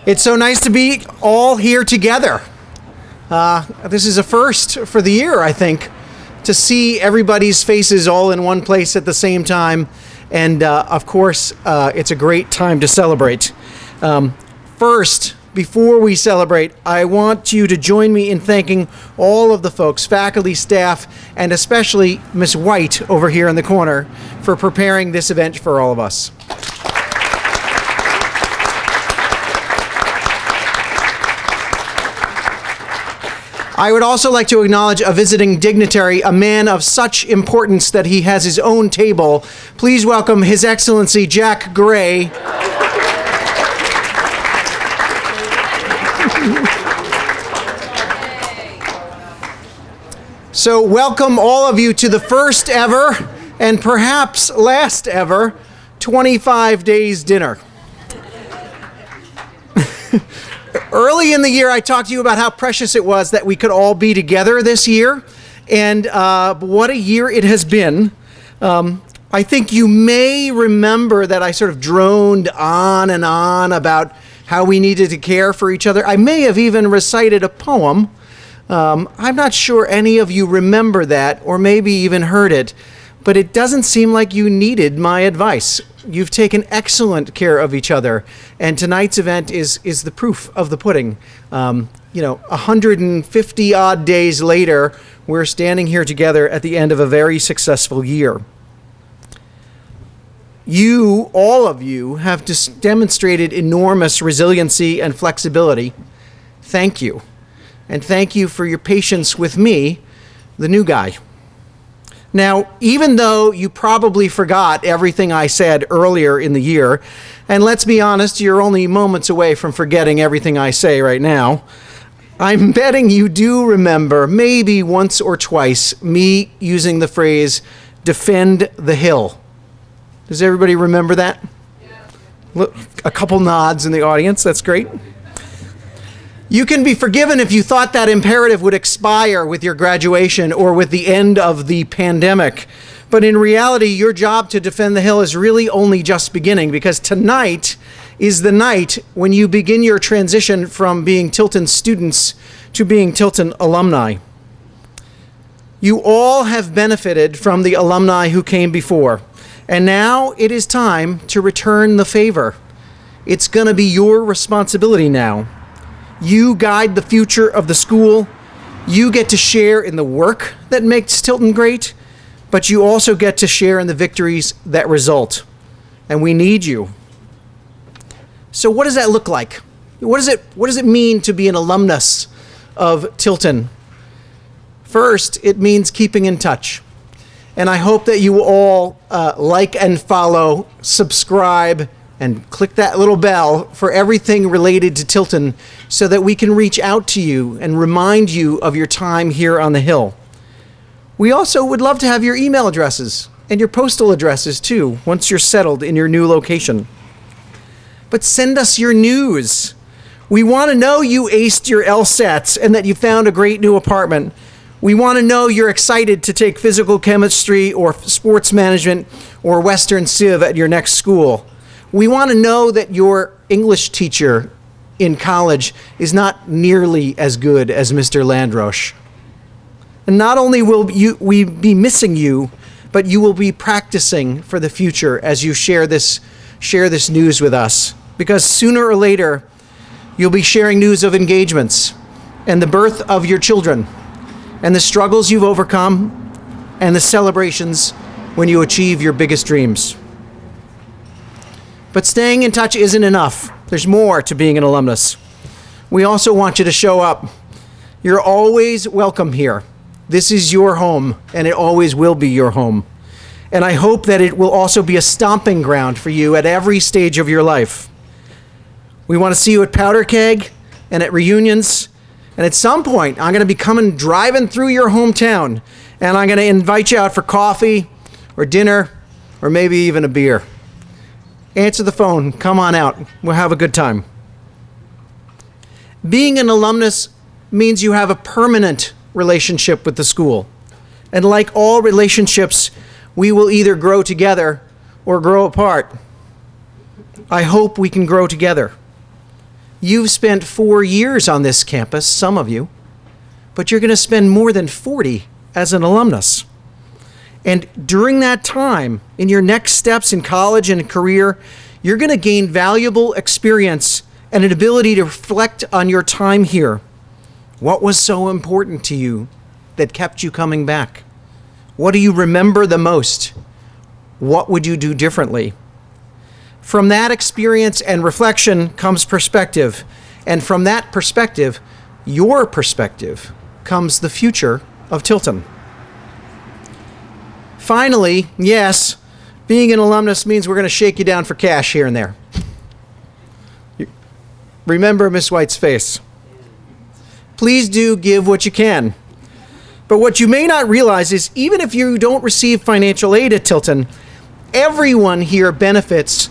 It's so nice to be all here together. This is a first for the year, I think, to see everybody's faces all in one place at the same time. And of course, it's a great time to celebrate. First, before we celebrate, I want you to join me in thanking all of the folks, faculty, staff, and especially Miss White over here in the corner for preparing this event for all of us. I would also like to acknowledge a visiting dignitary, a man of such importance that he has his own table. Please welcome His Excellency Jack Gray. So welcome all of you to the first ever, and perhaps last ever, 25 Days Dinner. Early in the year, I talked to you about how precious it was that we could all be together this year, and what a year it has been. I think you may remember that I sort of droned on and on about how we needed to care for each other. I may have even recited a poem. I'm not sure any of you remember that, or maybe even heard it, but it doesn't seem like you needed my advice. You've taken excellent care of each other, and tonight's event is the proof of the pudding. 150 odd days later, we're standing here together at the end of a very successful year. You, all of you, have demonstrated enormous resiliency and flexibility. Thank you. And thank you for your patience with me, the new guy. Now, even though you probably forgot everything I said earlier in the year, and let's be honest, you're only moments away from forgetting everything I say right now, I'm betting you do remember, maybe once or twice, me using the phrase, defend the hill. Does everybody remember that? Yeah. Look, a couple nods in the audience, that's great. You can be forgiven if you thought that imperative would expire with your graduation or with the end of the pandemic. But in reality, your job to defend the hill is really only just beginning, because tonight is the night when you begin your transition from being Tilton students to being Tilton alumni. You all have benefited from the alumni who came before, and now it is time to return the favor. It's going to be your responsibility now. You guide the future of the school. You get to share in the work that makes Tilton great, but you also get to share in the victories that result. And we need you. So what does that look like? What does it mean to be an alumnus of Tilton? First, it means keeping in touch. And I hope that you all like and follow, subscribe, and click that little bell for everything related to Tilton so that we can reach out to you and remind you of your time here on the Hill. We also would love to have your email addresses and your postal addresses too, once you're settled in your new location. But send us your news. We want to know you aced your LSATs and that you found a great new apartment. We want to know you're excited to take physical chemistry or sports management or Western Civ at your next school. We want to know that your English teacher in college is not nearly as good as Mr. Landroche. And not only will we be missing you, but you will be practicing for the future as you share this news with us. Because sooner or later, you'll be sharing news of engagements and the birth of your children and the struggles you've overcome and the celebrations when you achieve your biggest dreams. But staying in touch isn't enough. There's more to being an alumnus. We also want you to show up. You're always welcome here. This is your home, and it always will be your home. And I hope that it will also be a stomping ground for you at every stage of your life. We want to see you at powder keg and at reunions. And at some point, I'm going to be driving through your hometown, and I'm going to invite you out for coffee or dinner or maybe even a beer. Answer the phone. Come on out. We'll have a good time. Being an alumnus means you have a permanent relationship with the school. And like all relationships, we will either grow together or grow apart. I hope we can grow together. You've spent 4 years on this campus, some of you, but you're going to spend more than 40 as an alumnus. And during that time, in your next steps in college and career, you're going to gain valuable experience and an ability to reflect on your time here. What was so important to you that kept you coming back? What do you remember the most? What would you do differently? From that experience and reflection comes perspective. And from that perspective, your perspective, comes the future of Tilton. Finally, yes, being an alumnus means we're going to shake you down for cash here and there. Remember Miss White's face. Please do give what you can. But what you may not realize is even if you don't receive financial aid at Tilton, everyone here benefits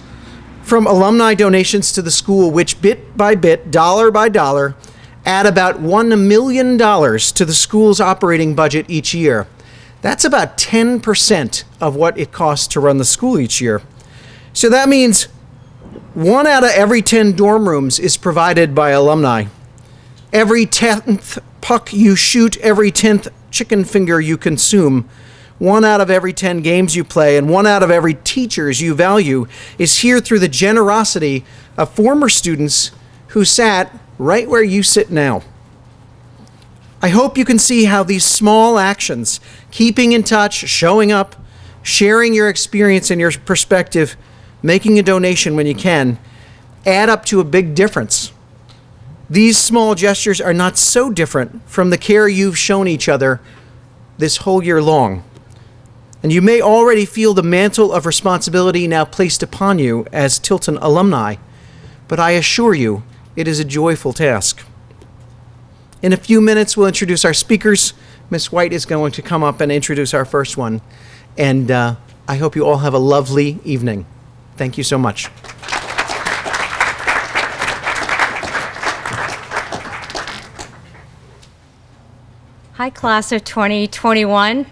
from alumni donations to the school, which bit by bit, dollar by dollar, add about $1 million to the school's operating budget each year. That's about 10% of what it costs to run the school each year. So that means 1 out of every 10 dorm rooms is provided by alumni. Every 10th puck you shoot, every 10th chicken finger you consume, 1 out of every 10 games you play, and 1 out of every teachers you value is here through the generosity of former students who sat right where you sit now. I hope you can see how these small actions, keeping in touch, showing up, sharing your experience and your perspective, making a donation when you can, add up to a big difference. These small gestures are not so different from the care you've shown each other this whole year long. And you may already feel the mantle of responsibility now placed upon you as Tilton alumni, but I assure you, it is a joyful task. In a few minutes, we'll introduce our speakers. Miss White is going to come up and introduce our first one. And I hope you all have a lovely evening. Thank you so much. Hi, class of 2021.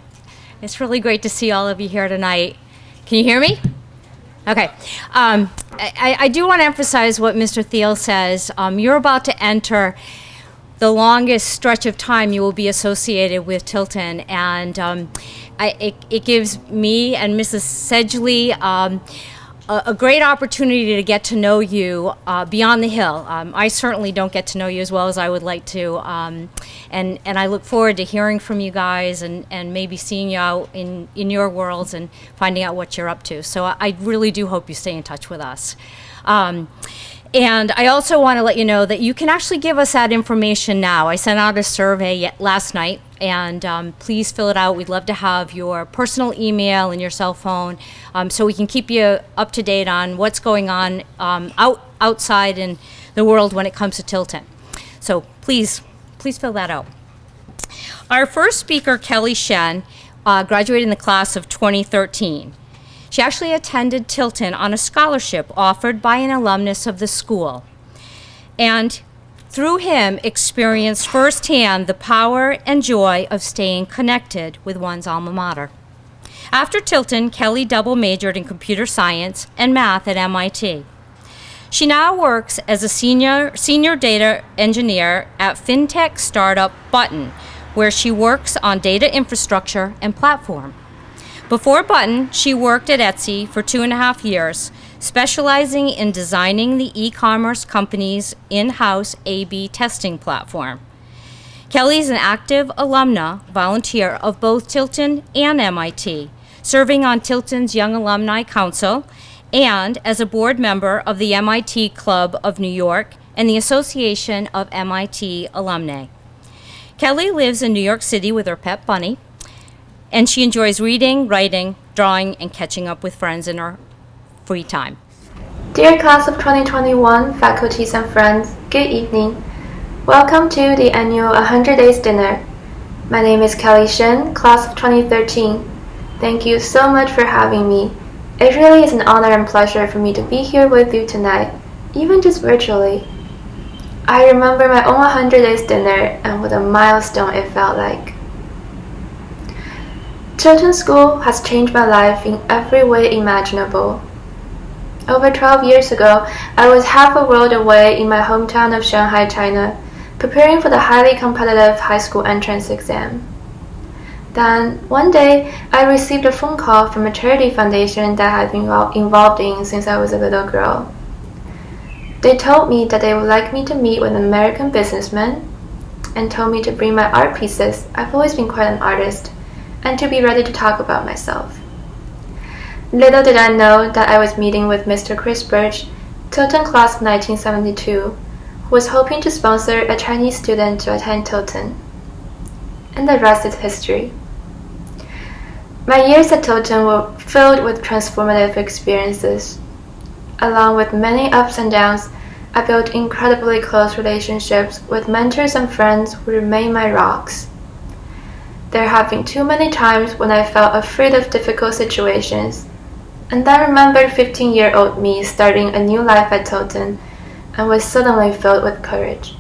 It's really great to see all of you here tonight. Can you hear me? Okay. I do want to emphasize what Mr. Thiel says. You're about to enter the longest stretch of time you will be associated with Tilton, and it gives me and Mrs. Sedgley a great opportunity to get to know you beyond the hill. I certainly don't get to know you as well as I would like to, and I look forward to hearing from you guys and maybe seeing you out in your worlds and finding out what you're up to. So I really do hope you stay in touch with us. And I also want to let you know that you can actually give us that information now. I sent out a survey last night, and please fill it out. We'd love to have your personal email and your cell phone so we can keep you up to date on what's going on outside in the world when it comes to Tilton. So please fill that out. Our first speaker, Kelly Shen, graduated in the class of 2013. She actually attended Tilton on a scholarship offered by an alumnus of the school, and through him experienced firsthand the power and joy of staying connected with one's alma mater. After Tilton, Kelly double majored in computer science and math at MIT. She now works as a senior data engineer at fintech startup Button, where she works on data infrastructure and platform. Before Button, she worked at Etsy for 2.5 years, specializing in designing the e-commerce company's in-house A/B testing platform. Kelly is an active alumna volunteer of both Tilton and MIT, serving on Tilton's Young Alumni Council and as a board member of the MIT Club of New York and the Association of MIT Alumni. Kelly lives in New York City with her pet bunny, and she enjoys reading, writing, drawing, and catching up with friends in her free time. Dear class of 2021, faculties and friends, good evening. Welcome to the annual 100 Days Dinner. My name is Kelly Shen, class of 2013. Thank you so much for having me. It really is an honor and pleasure for me to be here with you tonight, even just virtually. I remember my own 100 Days Dinner and what a milestone it felt like. Tilton School has changed my life in every way imaginable. Over 12 years ago, I was half a world away in my hometown of Shanghai, China, preparing for the highly competitive high school entrance exam. Then, one day, I received a phone call from a charity foundation that I've been involved in since I was a little girl. They told me that they would like me to meet with an American businessman and told me to bring my art pieces. I've always been quite an artist, and to be ready to talk about myself. Little did I know that I was meeting with Mr. Chris Birch, Tilton Class of 1972, who was hoping to sponsor a Chinese student to attend Tilton. And the rest is history. My years at Tilton were filled with transformative experiences. Along with many ups and downs, I built incredibly close relationships with mentors and friends who remain my rocks. There have been too many times when I felt afraid of difficult situations, and I remembered 15-year-old me starting a new life at Tilton and was suddenly filled with courage.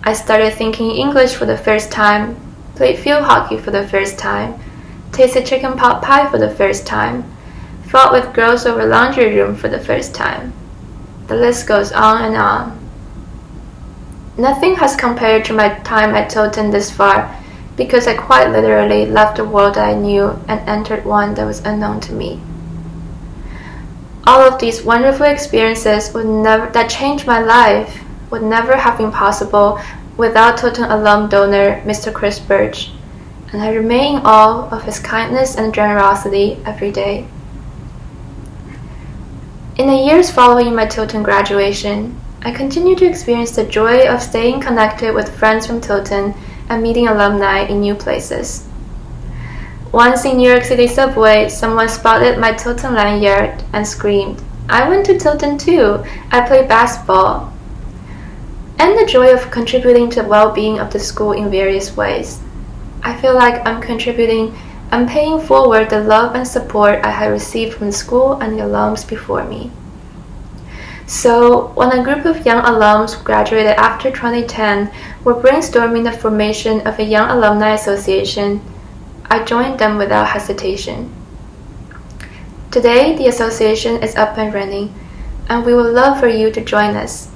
I started thinking English for the first time, played field hockey for the first time, tasted chicken pot pie for the first time, fought with girls over laundry room for the first time. The list goes on and on. Nothing has compared to my time at Tilton this far, because I quite literally left a world that I knew and entered one that was unknown to me. All of these wonderful experiences that changed my life would never have been possible without Tilton alum donor Mr. Chris Birch, and I remain in awe of his kindness and generosity every day. In the years following my Tilton graduation, I continued to experience the joy of staying connected with friends from Tilton and meeting alumni in new places. Once in New York City subway, someone spotted my Tilton lanyard and screamed, "I went to Tilton too, I play basketball." And the joy of contributing to the well-being of the school in various ways. I feel like I'm paying forward the love and support I had received from the school and the alums before me. So, when a group of young alums who graduated after 2010 were brainstorming the formation of a Young Alumni Association, I joined them without hesitation. Today, the association is up and running, and we would love for you to join us.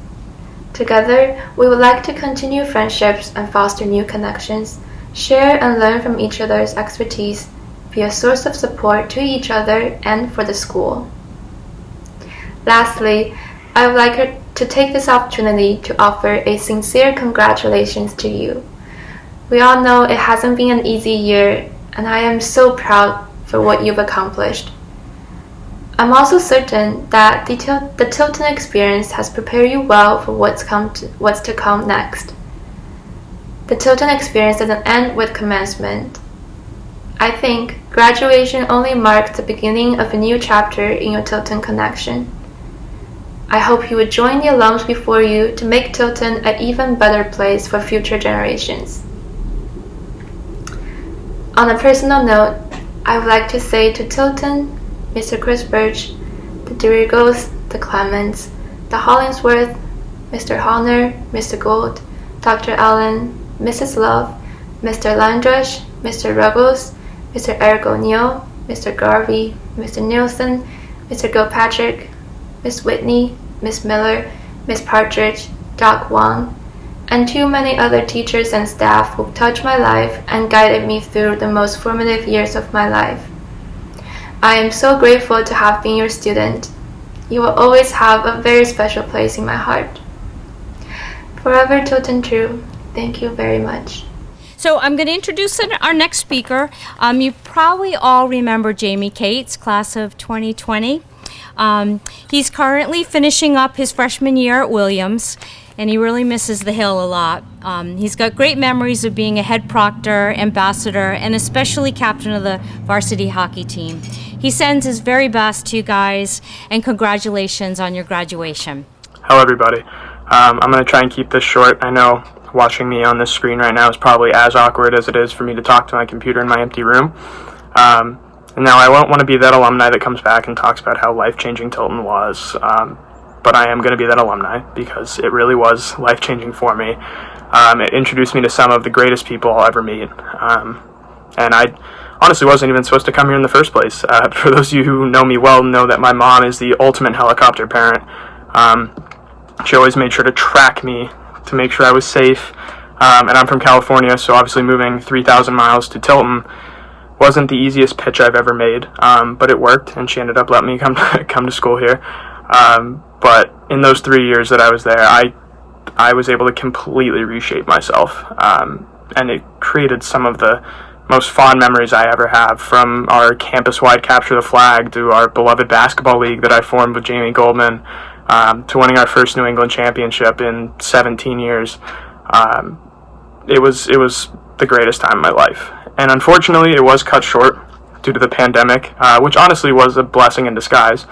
Together, we would like to continue friendships and foster new connections, share and learn from each other's expertise, be a source of support to each other and for the school. Lastly, I would like to take this opportunity to offer a sincere congratulations to you. We all know it hasn't been an easy year, and I am so proud for what you've accomplished. I'm also certain that the Tilton experience has prepared you well for what's to come next. The Tilton experience doesn't end with commencement. I think graduation only marks the beginning of a new chapter in your Tilton connection. I hope you would join the alums before you to make Tilton an even better place for future generations. On a personal note, I would like to say to Tilton, Mr. Chris Birch, the Dirigos, the Clements, the Hollingsworth, Mr. Honor, Mr. Gold, Dr. Allen, Mrs. Love, Mr. Landrush, Mr. Ruggles, Mr. Eric O'Neill, Mr. Garvey, Mr. Nielsen, Mr. Gilpatrick, Miss Whitney, Miss Miller, Miss Partridge, Doc Wong, and too many other teachers and staff who touched my life and guided me through the most formative years of my life. I am so grateful to have been your student. You will always have a very special place in my heart. Forever Tilton true. Thank you very much. So I'm going to introduce our next speaker. You probably all remember Jamie Cates, class of 2020. He's currently finishing up his freshman year at Williams, and he really misses the Hill a lot. He's got great memories of being a head proctor, ambassador, and especially captain of the varsity hockey team. He sends his very best to you guys, and congratulations on your graduation. Hello, everybody. I'm going to try and keep this short. I know watching me on this screen right now is probably as awkward as it is for me to talk to my computer in my empty room. Now, I won't want to be that alumni that comes back and talks about how life-changing Tilton was, but I am going to be that alumni because it really was life-changing for me. It introduced me to some of the greatest people I'll ever meet, and honestly wasn't even supposed to come here in the first place. For those of you who know me well know that my mom is the ultimate helicopter parent. She always made sure to track me to make sure I was safe. And I'm from California, so obviously moving 3,000 miles to Tilton wasn't the easiest pitch I've ever made, but it worked, and she ended up letting me come to school here. But in those 3 years that I was there, I was able to completely reshape myself, and it created some of the most fond memories I ever have, from our campus-wide capture the flag to our beloved basketball league that I formed with Jamie Goldman, to winning our first New England championship in 17 years. It was the greatest time of my life. And unfortunately, it was cut short due to the pandemic, which honestly was a blessing in disguise.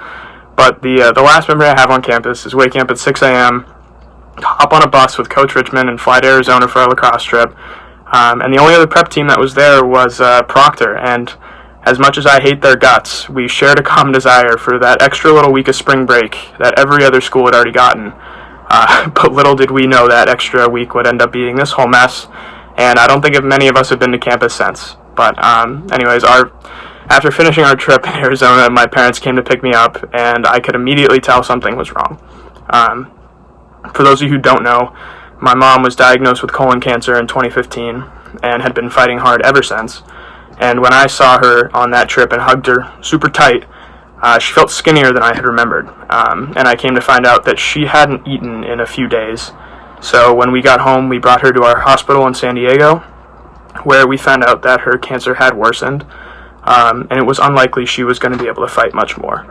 But the last memory I have on campus is waking up at 6 a.m., hop on a bus with Coach Richmond and fly to Arizona for a lacrosse trip. And the only other prep team that was there was Proctor. And as much as I hate their guts, we shared a common desire for that extra little week of spring break that every other school had already gotten. But little did we know that extra week would end up being this whole mess. And I don't think many of us have been to campus since. But anyways, after finishing our trip in Arizona, my parents came to pick me up, and I could immediately tell something was wrong. For those of you who don't know, my mom was diagnosed with colon cancer in 2015 and had been fighting hard ever since. And when I saw her on that trip and hugged her super tight, she felt skinnier than I had remembered. And I came to find out that she hadn't eaten in a few days. So when we got home, we brought her to our hospital in San Diego, where we found out that her cancer had worsened, and it was unlikely she was going to be able to fight much more.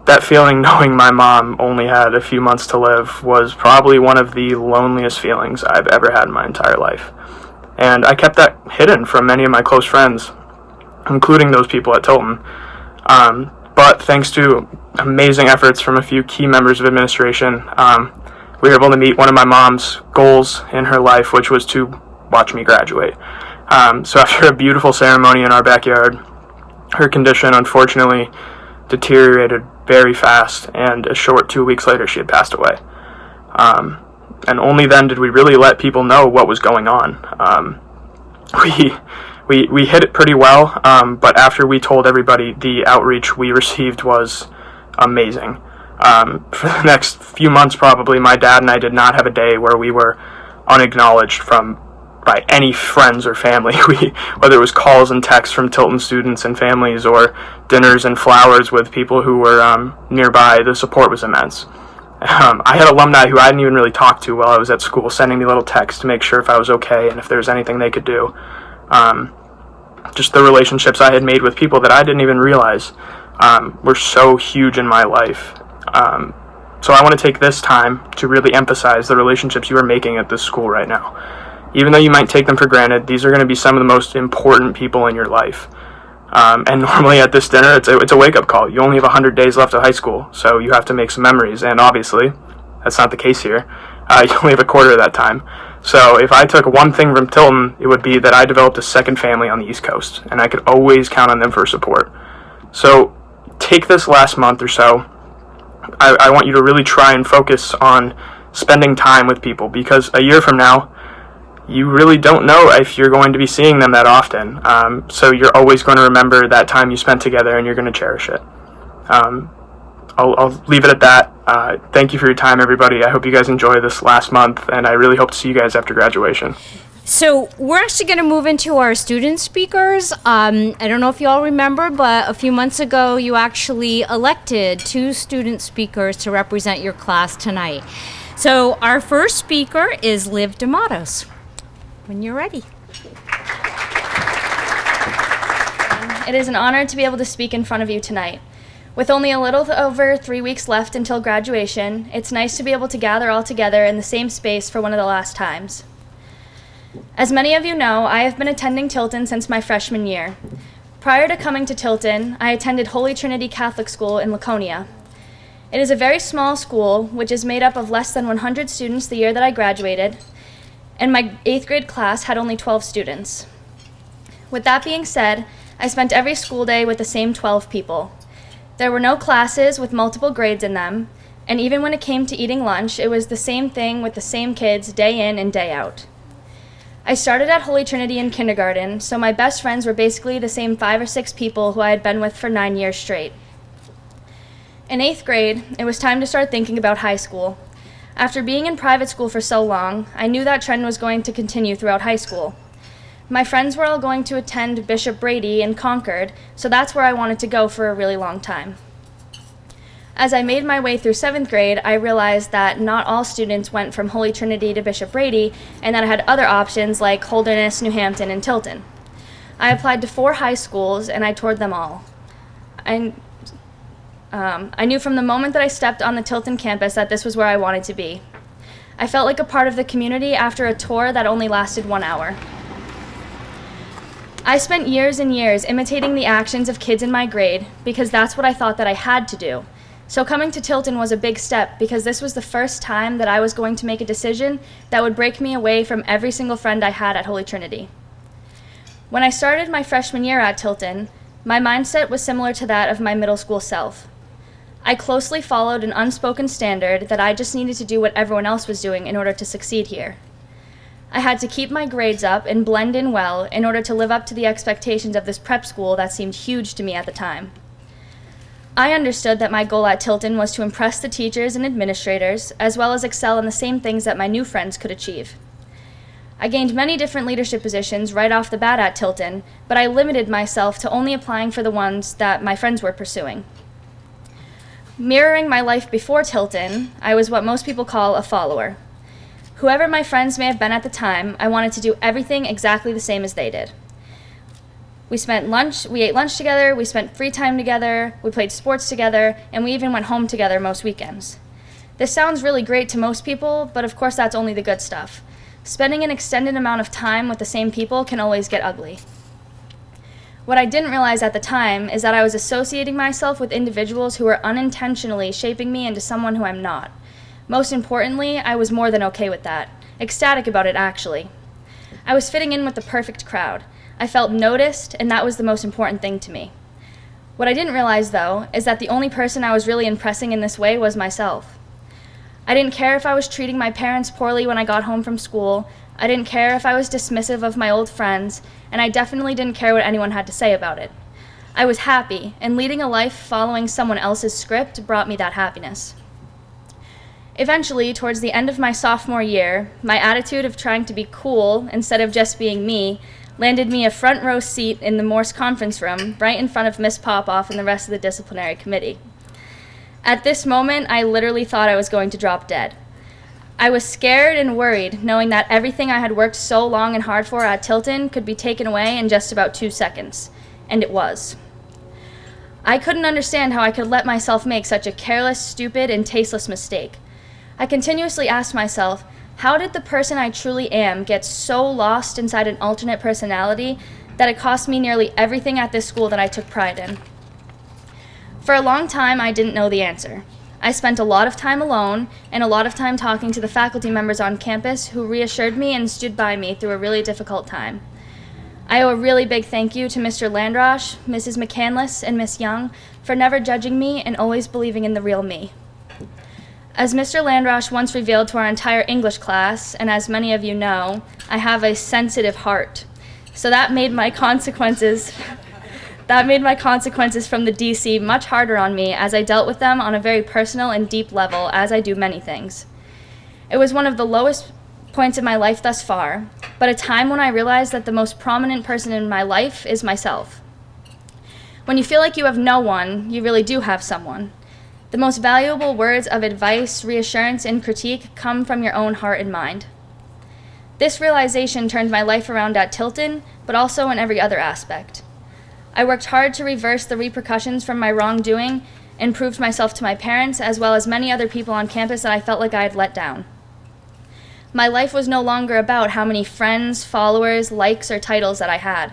That feeling, knowing my mom only had a few months to live, was probably one of the loneliest feelings I've ever had in my entire life. And I kept that hidden from many of my close friends, including those people at Tilton. But thanks to amazing efforts from a few key members of administration, we were able to meet one of my mom's goals in her life, which was to watch me graduate. So after a beautiful ceremony in our backyard, her condition unfortunately deteriorated very fast, and a short 2 weeks later she had passed away. And only then did we really let people know what was going on. We hit it pretty well, but after we told everybody, the outreach we received was amazing. For the next few months probably, my dad and I did not have a day where we were unacknowledged by any friends or family. Whether it was calls and texts from Tilton students and families, or dinners and flowers with people who were nearby, the support was immense. I had alumni who I didn't even really talk to while I was at school sending me little texts to make sure if I was okay and if there was anything they could do. Just the relationships I had made with people that I didn't even realize were so huge in my life. So I want to take this time to really emphasize the relationships you are making at this school right now. Even though you might take them for granted, these are going to be some of the most important people in your life. And normally at this dinner, it's a wake-up call. You only have 100 days left of high school, so you have to make some memories. And obviously, that's not the case here. You only have a quarter of that time. So if I took one thing from Tilton, it would be that I developed a second family on the East Coast, and I could always count on them for support. So take this last month or so. I want you to really try and focus on spending time with people, because a year from now, you really don't know if you're going to be seeing them that often. So you're always going to remember that time you spent together, and you're going to cherish it. I'll leave it at that. Thank you for your time, everybody. I hope you guys enjoy this last month, and I really hope to see you guys after graduation. So we're actually going to move into our student speakers. I don't know if you all remember, but a few months ago, you actually elected 2 student speakers to represent your class tonight. So our first speaker is Liv De Matos. When you're ready. It is an honor to be able to speak in front of you tonight. With only a little over 3 weeks left until graduation, it's nice to be able to gather all together in the same space for one of the last times. As many of you know, I have been attending Tilton since my freshman year. Prior to coming to Tilton, I attended Holy Trinity Catholic School in Laconia. It is a very small school, which is made up of less than 100 students the year that I graduated, and my 8th grade class had only 12 students. With that being said, I spent every school day with the same 12 people. There were no classes with multiple grades in them, and even when it came to eating lunch, it was the same thing with the same kids day in and day out. I started at Holy Trinity in kindergarten, so my best friends were basically the same 5 or 6 people who I had been with for 9 years straight. In 8th grade, it was time to start thinking about high school. After being in private school for so long, I knew that trend was going to continue throughout high school. My friends were all going to attend Bishop Brady in Concord, so that's where I wanted to go for a really long time. As I made my way through 7th grade, I realized that not all students went from Holy Trinity to Bishop Brady, and that I had other options like Holderness, New Hampton, and Tilton. I applied to 4 high schools, and I toured them all. I knew from the moment that I stepped on the Tilton campus that this was where I wanted to be. I felt like a part of the community after a tour that only lasted 1 hour. I spent years and years imitating the actions of kids in my grade because that's what I thought that I had to do. So coming to Tilton was a big step because this was the first time that I was going to make a decision that would break me away from every single friend I had at Holy Trinity. When I started my freshman year at Tilton, my mindset was similar to that of my middle school self. I closely followed an unspoken standard that I just needed to do what everyone else was doing in order to succeed here. I had to keep my grades up and blend in well in order to live up to the expectations of this prep school that seemed huge to me at the time. I understood that my goal at Tilton was to impress the teachers and administrators, as well as excel in the same things that my new friends could achieve. I gained many different leadership positions right off the bat at Tilton, but I limited myself to only applying for the ones that my friends were pursuing. Mirroring my life before Tilton, I was what most people call a follower. Whoever my friends may have been at the time, I wanted to do everything exactly the same as they did. We ate lunch together, we spent free time together, we played sports together, and we even went home together most weekends. This sounds really great to most people, but of course that's only the good stuff. Spending an extended amount of time with the same people can always get ugly. What I didn't realize at the time is that I was associating myself with individuals who were unintentionally shaping me into someone who I'm not. Most importantly, I was more than okay with that. Ecstatic about it, actually. I was fitting in with the perfect crowd. I felt noticed, and that was the most important thing to me. What I didn't realize, though, is that the only person I was really impressing in this way was myself. I didn't care if I was treating my parents poorly when I got home from school. I didn't care if I was dismissive of my old friends, and I definitely didn't care what anyone had to say about it. I was happy, and leading a life following someone else's script brought me that happiness. Eventually, towards the end of my sophomore year, my attitude of trying to be cool instead of just being me landed me a front row seat in the Morse conference room right in front of Miss Popoff and the rest of the disciplinary committee. At this moment, I literally thought I was going to drop dead. I was scared and worried, knowing that everything I had worked so long and hard for at Tilton could be taken away in just about 2 seconds. And it was. I couldn't understand how I could let myself make such a careless, stupid, and tasteless mistake. I continuously asked myself, how did the person I truly am get so lost inside an alternate personality that it cost me nearly everything at this school that I took pride in? For a long time, I didn't know the answer. I spent a lot of time alone and a lot of time talking to the faculty members on campus who reassured me and stood by me through a really difficult time. I owe a really big thank you to Mr. Landrosh, Mrs. McCandless, and Miss Young for never judging me and always believing in the real me. As Mr. Landrosh once revealed to our entire English class, and as many of you know, I have a sensitive heart. So that made my consequences from the DC much harder on me as I dealt with them on a very personal and deep level, as I do many things. It was one of the lowest points of my life thus far, but a time when I realized that the most prominent person in my life is myself. When you feel like you have no one, you really do have someone. The most valuable words of advice, reassurance, and critique come from your own heart and mind. This realization turned my life around at Tilton, but also in every other aspect. I worked hard to reverse the repercussions from my wrongdoing and proved myself to my parents, as well as many other people on campus that I felt like I had let down. My life was no longer about how many friends, followers, likes, or titles that I had.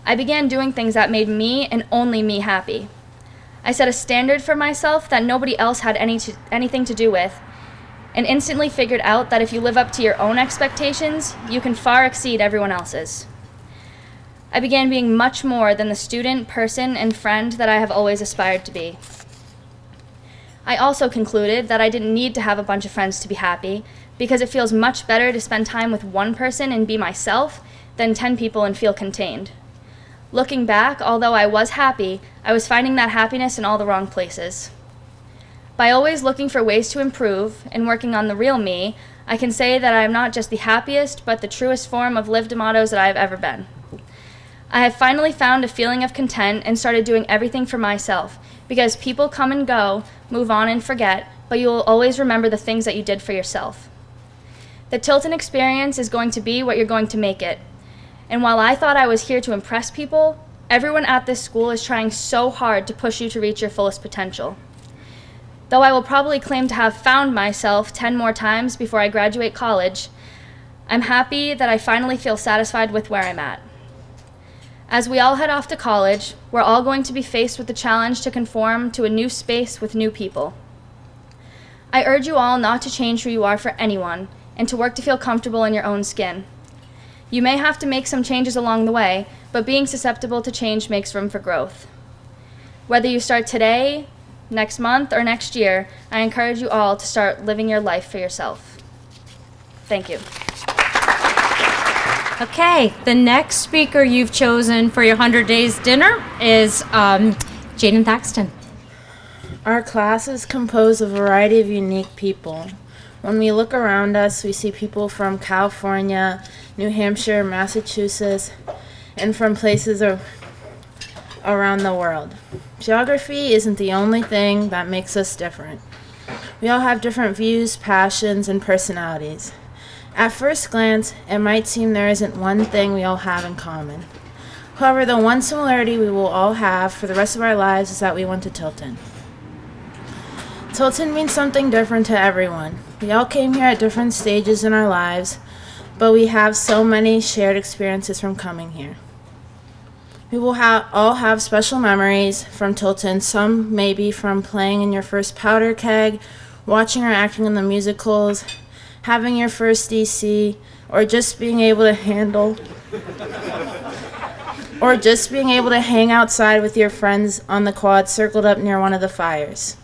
I began doing things that made me and only me happy. I set a standard for myself that nobody else had anything to do with, and instantly figured out that if you live up to your own expectations, you can far exceed everyone else's. I began being much more than the student, person, and friend that I have always aspired to be. I also concluded that I didn't need to have a bunch of friends to be happy, because it feels much better to spend time with one person and be myself than 10 people and feel contained. Looking back, although I was happy, I was finding that happiness in all the wrong places. By always looking for ways to improve and working on the real me, I can say that I am not just the happiest, but the truest form of Liv De Matos that I have ever been. I have finally found a feeling of content and started doing everything for myself, because people come and go, move on and forget, but you will always remember the things that you did for yourself. The Tilton experience is going to be what you're going to make it. And while I thought I was here to impress people, everyone at this school is trying so hard to push you to reach your fullest potential. Though I will probably claim to have found myself 10 more times before I graduate college, I'm happy that I finally feel satisfied with where I'm at. As we all head off to college, we're all going to be faced with the challenge to conform to a new space with new people. I urge you all not to change who you are for anyone, and to work to feel comfortable in your own skin. You may have to make some changes along the way, but being susceptible to change makes room for growth. Whether you start today, next month, or next year, I encourage you all to start living your life for yourself. Thank you. Okay, the next speaker you've chosen for your 100 Days dinner is Jaden Thackston. Our class is composed of a variety of unique people. When we look around us, we see people from California, New Hampshire, Massachusetts, and from places around the world. Geography isn't the only thing that makes us different. We all have different views, passions, and personalities. At first glance, it might seem there isn't one thing we all have in common. However, the one similarity we will all have for the rest of our lives is that we went to Tilton. Tilton means something different to everyone. We all came here at different stages in our lives, but we have so many shared experiences from coming here. We will all have special memories from Tilton. Some may be from playing in your first powder keg, watching or acting in the musicals, having your first DC, or just being able to hang outside with your friends on the quad circled up near one of the fires.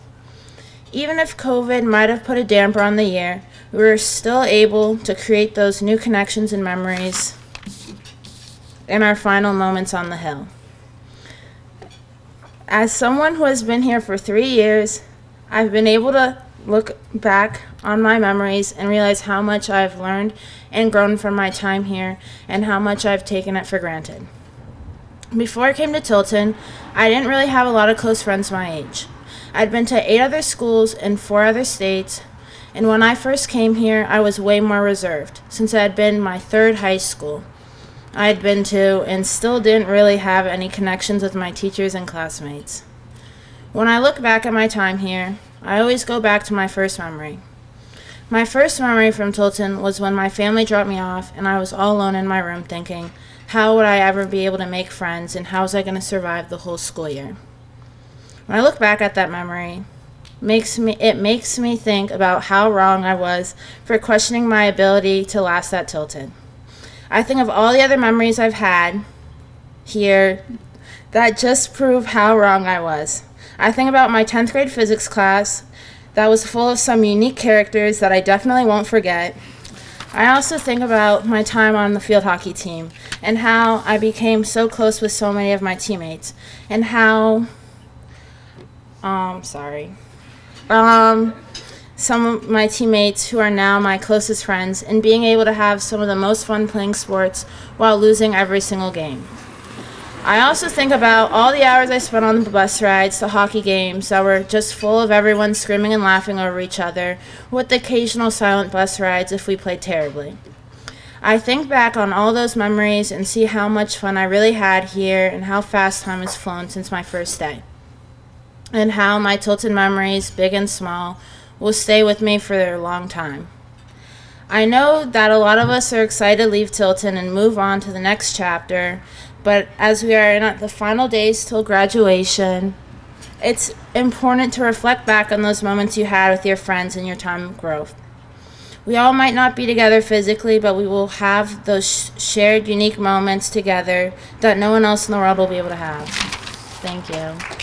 Even if COVID might have put a damper on the year, we were still able to create those new connections and memories in our final moments on the hill. As someone who has been here for 3 years, I've been able to look back on my memories and realize how much I've learned and grown from my time here and how much I've taken it for granted. Before I came to Tilton, I didn't really have a lot of close friends my age. I'd been to 8 other schools in 4 other states, and when I first came here, I was way more reserved, since it had been my 3rd high school I had been to and still didn't really have any connections with my teachers and classmates. When I look back at my time here, I always go back to my first memory. My first memory from Tilton was when my family dropped me off and I was all alone in my room thinking, how would I ever be able to make friends and how was I going to survive the whole school year? When I look back at that memory, it makes me think about how wrong I was for questioning my ability to last at Tilton. I think of all the other memories I've had here that just prove how wrong I was. I think about my 10th grade physics class that was full of some unique characters that I definitely won't forget. I also think about my time on the field hockey team and how I became so close with so many of my teammates and how some of my teammates who are now my closest friends and being able to have some of the most fun playing sports while losing every single game. I also think about all the hours I spent on the bus rides to hockey games that were just full of everyone screaming and laughing over each other, with the occasional silent bus rides if we played terribly. I think back on all those memories and see how much fun I really had here and how fast time has flown since my first day. And how my Tilton memories, big and small, will stay with me for a long time. I know that a lot of us are excited to leave Tilton and move on to the next chapter, but as we are in the final days till graduation, it's important to reflect back on those moments you had with your friends and your time of growth. We all might not be together physically, but we will have those shared unique moments together that no one else in the world will be able to have. Thank you.